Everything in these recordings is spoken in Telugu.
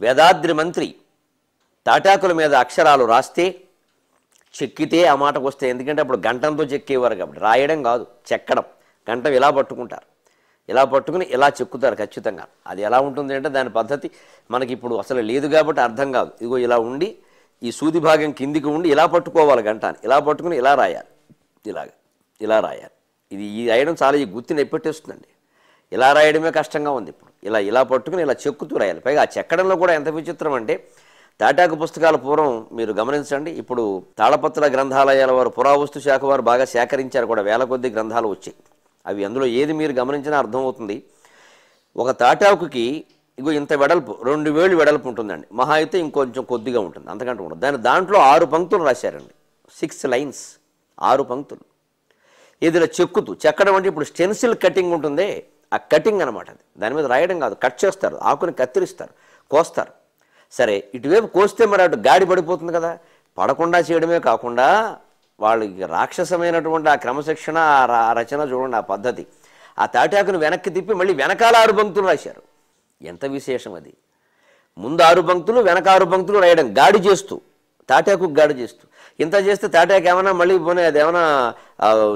వేదాద్రి మంత్రి తాటాకుల మీద అక్షరాలు రాస్తే చెక్కితే ఆ మాటకు వస్తే, ఎందుకంటే అప్పుడు గంటంతో చెక్కేవారు కాబట్టి, రాయడం కాదు చెక్కడం. గంటం ఇలా పట్టుకుంటారు, ఇలా పట్టుకుని ఇలా చెక్కుతారు ఖచ్చితంగా. అది ఎలా ఉంటుంది అంటే దాని పద్ధతి మనకి ఇప్పుడు అసలు లేదు కాబట్టి అర్థం కాదు. ఇదిగో ఇలా ఉండి ఈ సూది భాగం కిందికి ఉండి ఇలా పట్టుకోవాలి గంటాన్ని, ఇలా పట్టుకుని ఇలా రాయాలి, ఇలా రాయాలి. ఇది ఈ రాయడం చాలా ఈ గుర్తుని ఎప్పెట్టేస్తుందండి. ఇలా రాయడమే కష్టంగా ఉంది ఇప్పుడు. ఇలా పట్టుకుని ఇలా చెక్కుతూ రాయాలి. పైగా ఆ చెక్కడంలో కూడా ఎంత విచిత్రం అంటే, తాటాకు పుస్తకాలు పూర్వం మీరు గమనించండి, ఇప్పుడు తాళపత్ర గ్రంథాలయాల వారు పురావస్తు శాఖ వారు బాగా సేకరించారు కూడా, వేల కొద్ది గ్రంథాలు వచ్చాయి. అవి అందులో ఏది మీరు గమనించినా అర్థమవుతుంది. ఒక తాటాకుకి ఇగో ఇంత వెడల్పు, 2 వేలు వెడల్పు ఉంటుందండి, మహా అయితే ఇంకొంచెం కొద్దిగా ఉంటుంది, అంతకంటే ఉంటుంది. దాంట్లో 6 పంక్తులు రాశారండి, 6 లైన్స్, 6 పంక్తులు. ఏదైనా చెక్కడం అంటే ఇప్పుడు స్టెన్సిల్ కటింగ్ ఉంటుందే, ఆ కటింగ్ అనమాట అది. దాని మీద రాయడం కాదు, కట్ చేస్తారు, ఆకుని కత్తిరిస్తారు, కోస్తారు. సరే, ఇటువైపు కోస్తే మరి అటు గాడి పడిపోతుంది కదా, పడకుండా చేయడమే కాకుండా వాళ్ళకి రాక్షసమైనటువంటి ఆ క్రమశిక్షణ, ఆ రచన చూడండి, ఆ పద్ధతి. ఆ తాటాకును వెనక్కి తిప్పి మళ్ళీ వెనకాల 6 పంక్తులు రాశారు. ఎంత విశేషం అది! ముందు 6 పంక్తులు, వెనక 6 పంక్తులు రాయడం, గాడి చేస్తూ, తాటాకు గాడి చేస్తూ. ఇంత చేస్తే తాటాకు ఏమన్నా మళ్ళీ పోనీ అది ఏమన్నా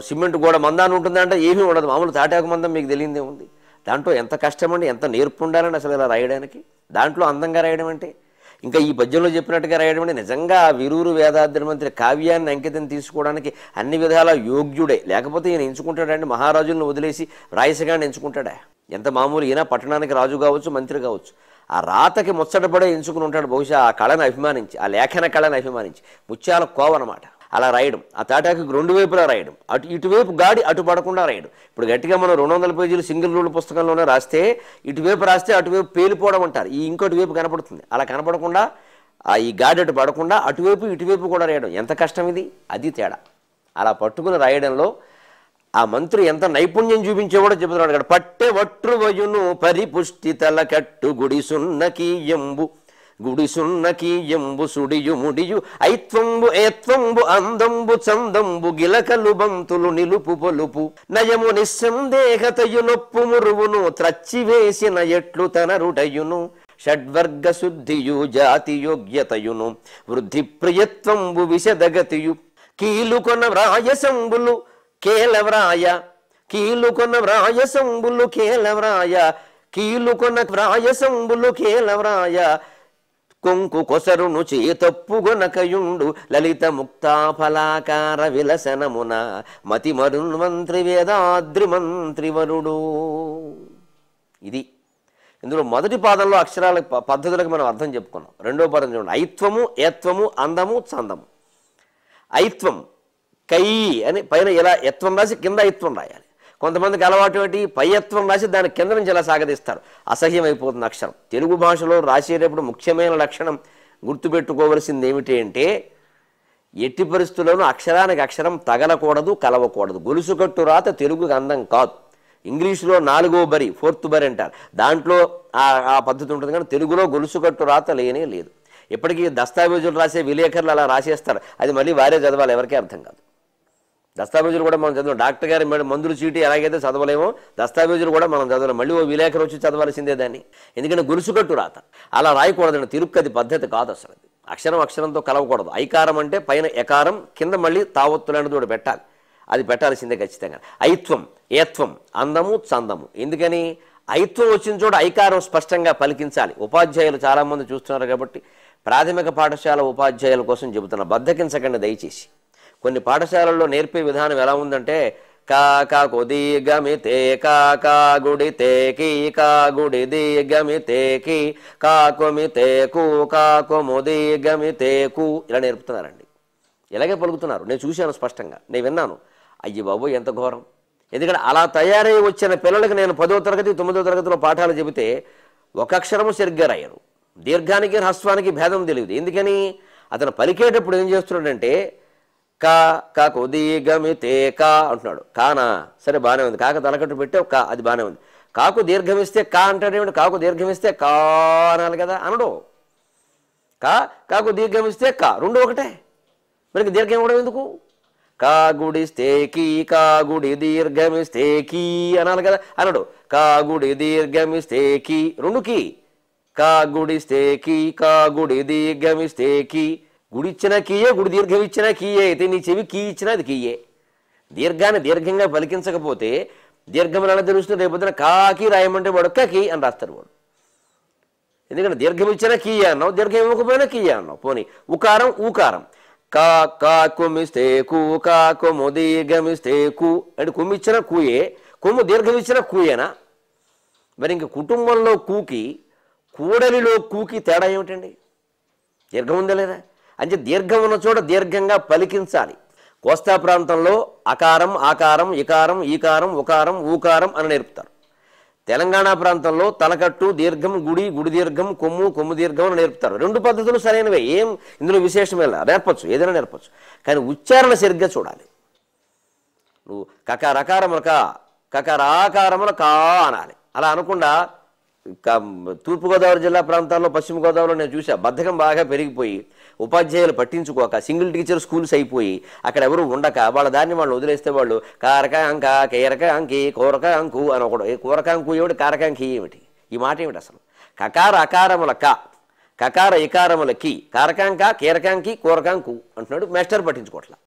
సిమెంట్ గోడ మందాన్ని ఉంటుందంటే ఏమీ ఉండదు. మామూలు తాటాకు మందం మీకు తెలియదే ఉంది. దాంట్లో ఎంత కష్టమండి, ఎంత నేర్పు ఉండాలండి అసలు ఇలా రాయడానికి. దాంట్లో అందంగా రాయడం అంటే, ఇంకా ఈ పద్యంలో చెప్పినట్టుగా రాయడం అంటే నిజంగా వీరూరు వేదాద్రి మంత్రి కావ్యాన్ని అంకితం తీసుకోవడానికి అన్ని విధాల యోగ్యుడే. లేకపోతే ఈయన ఎంచుకుంటాడండి, మహారాజులను వదిలేసి రాయసగాన్ని ఎంచుకుంటాడా? ఎంత మామూలు ఈయన పట్టణానికి రాజు కావచ్చు, మంత్రి కావచ్చు, ఆ రాతకి ముచ్చటపడే ఎంచుకుని ఉంటాడు బహుశా, ఆ కళను అభిమానించి, ఆ లేఖన కళను అభిమానించి. ముత్యాల కోవనమాట అలా రాయడం. ఆ తాటాకు 2 వైపులా రాయడం, ఇటువైపు గాడి అటు పడకుండా రాయడం. ఇప్పుడు గట్టిగా మనం 200 పేజీలు సింగిల్ రూల్ పుస్తకంలోనే రాస్తే ఇటువైపు రాస్తే అటువైపు పేలిపోవడం అంటారు, ఈ ఇంకోటి వైపు కనపడుతుంది. అలా కనపడకుండా ఈ గాడి అటు పడకుండా అటువైపు ఇటువైపు కూడా రాయడం ఎంత కష్టం ఇది, అది తేడా. అలా పట్టుకుని రాయడంలో ఆ మంత్రి ఎంత నైపుణ్యం చూపించేవాడో చెబుతున్నాడు కదా. పట్టె వట్రు వయును పరిపుష్టి తల కట్టు గుడిసున్నకీయంబు సుడియు ముడియు ఐత్వంబు ఏత్వంబు అందంబు చందంబు గిలకలు బంతులు నిలుపు పొలుపు నయము నిస్సందేహతయు నొప్పు మురువును త్రచ్చివేసిన ఎట్లు తనరుడయును షడ్వర్గ శుద్ధియు జాతి యోగ్యతయును వృద్ధి ప్రియత్వంబు విశదగతియు కీలుకొన వ్రాయసంబులు కేలవ్రాయ కీలుకొన వ్రాయసంబులు కేలవ్రాయ కొంకు కొసరును చేతప్పుగొనకయుండు లలిత ముక్తాఫలాకార విలసనమున మతి మరున్మంత్రి వేదాద్రి మంత్రివరుడు. ఇది ఇందులో మొదటి పాదంలో అక్షరాల పద్ధతులకు మనం అర్థం చెప్పుకున్నాం. రెండో పదం చూడండి, ఐత్వము, ఏత్వము, అందము, చందము. ఐత్వం కై అని పైన ఇలా ఎత్వం రాసి కింద ఐత్వం రాయాలి. కొంతమందికి అలవాటు ఏంటి, పై ఎత్వం రాసి దాని కింద నుంచి ఇలా సాగదీస్తారు, అసహ్యమైపోతుంది అక్షరం. తెలుగు భాషలో రాసేటప్పుడు ముఖ్యమైన లక్షణం గుర్తుపెట్టుకోవలసింది ఏమిటి అంటే, ఎట్టి పరిస్థితుల్లోనూ అక్షరానికి అక్షరం తగలకూడదు, కలవకూడదు. గొలుసుకట్టు రాత తెలుగుకి అందం కాదు. ఇంగ్లీషులో 4వ బరి, 4th బరి అంటారు, దాంట్లో ఆ పద్ధతి ఉంటుంది. కానీ తెలుగులో గొలుసుకట్టు రాత లేనే లేదు. ఇప్పటికీ దస్తావేజులు రాసే విలేకరులు అలా రాసేస్తారు, అది మళ్ళీ వారే చదవాలి, ఎవరికీ అర్థం కాదు. దస్తావేజులు కూడా మనం చదవం, డాక్టర్ గారి మందులు చీటి ఎలాగైతే చదవలేమో దస్తావేజులు కూడా మనం చదవలేం, మళ్ళీ ఓ విలేకరు వచ్చి చదవాల్సిందే దాన్ని. ఎందుకంటే గొలుసుకట్టు రాత అలా రాయకూడదండి, తిరుక్కది పద్ధతి కాదు అసలు. అది అక్షరం అక్షరంతో కలవకూడదు. ఐకారం అంటే పైన ఎకారం, కింద మళ్ళీ తావొత్తు లాంటిది కూడా పెట్టాలి, అది పెట్టాల్సిందే ఖచ్చితంగా. ఐత్వం, ఏత్వం, అందము, చందము. ఎందుకని ఐత్వం వచ్చిన చోట ఐకారం స్పష్టంగా పలికించాలి. ఉపాధ్యాయులు చాలామంది చూస్తున్నారు కాబట్టి ప్రాథమిక పాఠశాల ఉపాధ్యాయుల కోసం చెబుతున్నా, బద్దకించకండి దయచేసి. కొన్ని పాఠశాలల్లో నేర్పే విధానం ఎలా ఉందంటే, కాకా కొదిగమితే కాకా గుడితేకి కాగుడిది గమితేకి కాకొమితేకు కాకొముదిగమితేకు ఇలా నేర్పుతున్నారండి. ఇలాగే పలుకుతున్నారు, నేను చూశాను స్పష్టంగా, నేను విన్నాను. అయ్యి బాబు ఎంత ఘోరం. ఎందుకంటే అలా తయారై వచ్చిన పిల్లలకి నేను 10వ తరగతి 9వ తరగతిలో పాఠాలు చెబితే ఒక అక్షరము సరిగ్గా రాయరు, దీర్ఘానికి హ్రస్వానికి భేదం తెలియదు. ఎందుకని అతను పలికేటప్పుడు ఏం చేస్తున్నాడంటే కా కాకు దీర్ఘమితే కా అంటున్నాడు. కానా సరే బాగానే ఉంది, కాక తలకట్టు పెట్టావు కా, అది బాగానే ఉంది. కాకు దీర్ఘమిస్తే కా అంటాడేమిటి, కాకు దీర్ఘమిస్తే కా అనాలి కదా, అనడు. కాకు దీర్ఘమిస్తే కా, రెండు ఒకటే, మనకి దీర్ఘం ఇవ్వడం ఎందుకు? కా గుడిస్తే కీ, కా గుడి దీర్ఘమిస్తే కీ అనాలి కదా, అనడు. కా గుడి దీర్ఘమిస్తే కీ, రెండు కీ, కా గుడిస్తే కీ, కా గుడి దీర్ఘమిస్తే కీ. గుడి ఇచ్చిన కీయే, గుడి దీర్ఘం ఇచ్చిన కీయే. అయితే నీ చెవి కీ ఇచ్చినా అది కీయే. దీర్ఘాన్ని దీర్ఘంగా పలికించకపోతే దీర్ఘం ఎలా తెలుస్తుంది? రేపొద్దున కాకి రాయమంటే వాడు కీ అని రాస్తారు వాడు. ఎందుకంటే దీర్ఘం ఇచ్చినా కీయే అన్నావు, దీర్ఘం ఇవ్వకపోయినా కీయే అన్నావు. పోనీ ఉకారం ఊకారం. కా కా కొమ్మిస్తే కూ, కా కొమ్ము దీర్ఘమిస్తే కూ అంటే కొమ్ము ఇచ్చిన కూయే, కొమ్ము దీర్ఘం ఇచ్చిన కూయేనా? మరి ఇంక కుటుంబంలో కూకి కూడలిలో కూకి తేడా ఏమిటండి? దీర్ఘం ఉందా లేదా? అంటే దీర్ఘం ఉన్న చోట దీర్ఘంగా పలికించాలి. కోస్తా ప్రాంతంలో అకారం ఆకారం ఇకారం ఈకారం ఉకారం ఊకారం అని నేర్పుతారు. తెలంగాణ ప్రాంతంలో తలకట్టు దీర్ఘం, గుడి గుడి దీర్ఘం, కొమ్ము కొమ్ము దీర్ఘం అని నేర్పుతారు. రెండు పద్ధతులు సరైనవే, ఏం ఇందులో విశేషమేలా, నేర్పచ్చు, ఏదైనా నేర్పచ్చు. కానీ ఉచ్చారణ సరిగ్గా చూడాలి. నువ్వు కకారకారముల కా, కకారాకారముల కా అనాలి. అలా అనకుండా తూర్పుగోదావరి జిల్లా ప్రాంతాల్లో, పశ్చిమ గోదావరిలో నేను చూసా, బద్ధకం బాగా పెరిగిపోయి ఉపాధ్యాయులు పట్టించుకోక సింగిల్ టీచర్ స్కూల్స్ అయిపోయి అక్కడ ఎవరు ఉండక వాళ్ళ దాన్ని వాళ్ళు వదిలేస్తే వాళ్ళు కారక అంక కేరక అంకి కోరక అంకు అని ఒకడు. కోరక అంకు ఏమిటి, కారక అంకి ఏమిటి, ఈ మాట ఏమిటి అసలు? కకార అకారముల క, కకార ఇకారముల కి, కారకాంక కేరకాంకి కోరకాంకు అంటున్నాడు. మాస్టర్ పట్టించుకోవట్లా.